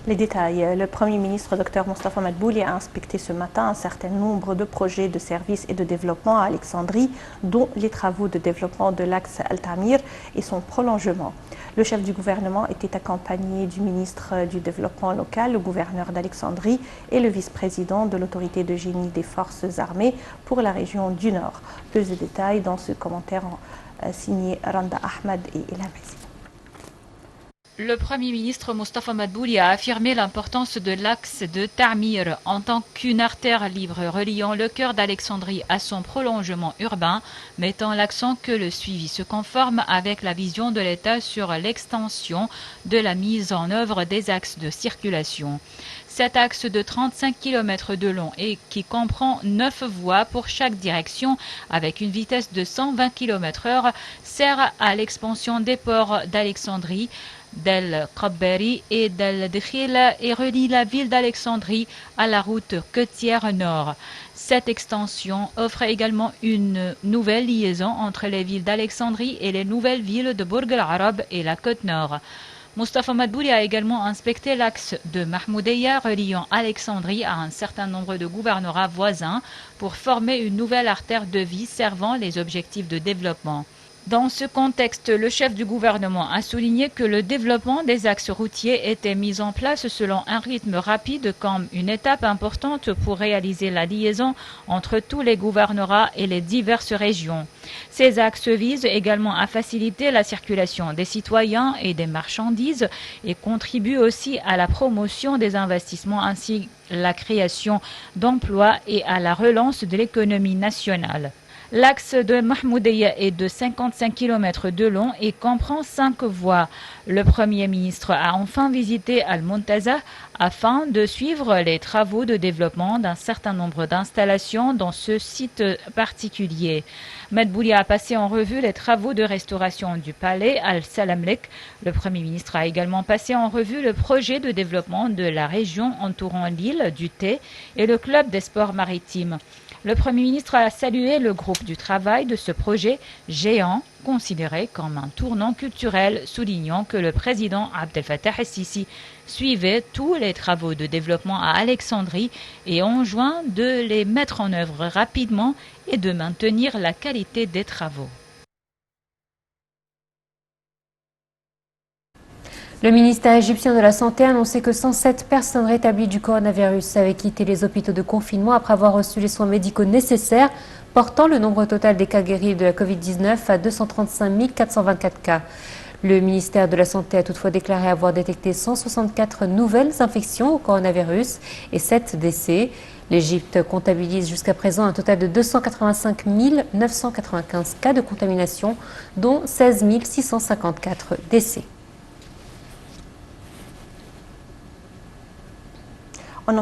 Les détails. Le Premier ministre Dr Mostafa Madbouli a inspecté ce matin un certain nombre de projets de services et de développement à Alexandrie, dont les travaux de développement de l'axe Al-Tamir et son prolongement. Le chef du gouvernement était accompagné du ministre du Développement local, le gouverneur d'Alexandrie et le vice-président de l'autorité de génie des forces armées pour la région du Nord. Plus de détails dans ce commentaire signé Randa Ahmed et Elam Messi. Le Premier ministre Mostafa Madbouli a affirmé l'importance de l'axe de Tamir en tant qu'une artère libre reliant le cœur d'Alexandrie à son prolongement urbain, mettant l'accent que le suivi se conforme avec la vision de l'État sur l'extension de la mise en œuvre des axes de circulation. Cet axe de 35 km de long et qui comprend 9 voies pour chaque direction avec une vitesse de 120 km/h sert à l'expansion des ports d'Alexandrie, d'El Kabberi et d'El Dekhil et relie la ville d'Alexandrie à la route côtière nord. Cette extension offre également une nouvelle liaison entre les villes d'Alexandrie et les nouvelles villes de Bourg al-Arab et la côte nord. Mostafa Madbouli a également inspecté l'axe de Mahmoudeya reliant Alexandrie à un certain nombre de gouvernorats voisins pour former une nouvelle artère de vie servant les objectifs de développement. Dans ce contexte, le chef du gouvernement a souligné que le développement des axes routiers était mis en place selon un rythme rapide comme une étape importante pour réaliser la liaison entre tous les gouvernorats et les diverses régions. Ces axes visent également à faciliter la circulation des citoyens et des marchandises et contribuent aussi à la promotion des investissements ainsi qu'à la création d'emplois et à la relance de l'économie nationale. L'axe de Mahmoudeya est de 55 km de long et comprend 5 voies. Le Premier ministre a enfin visité Al-Montaza afin de suivre les travaux de développement d'un certain nombre d'installations dans ce site particulier. Madbouli a passé en revue les travaux de restauration du palais Al-Salamlek. Le Premier ministre a également passé en revue le projet de développement de la région entourant l'île du Thé et le club des sports maritimes. Le Premier ministre a salué le groupe du travail de ce projet géant, considéré comme un tournant culturel, soulignant que le président Abdel Fattah el-Sisi suivait tous les travaux de développement à Alexandrie et enjoint de les mettre en œuvre rapidement et de maintenir la qualité des travaux. Le ministère égyptien de la Santé a annoncé que 107 personnes rétablies du coronavirus avaient quitté les hôpitaux de confinement après avoir reçu les soins médicaux nécessaires, portant le nombre total des cas guéris de la Covid-19 à 235 424 cas. Le ministère de la Santé a toutefois déclaré avoir détecté 164 nouvelles infections au coronavirus et 7 décès. L'Égypte comptabilise jusqu'à présent un total de 285 995 cas de contamination, dont 16 654 décès.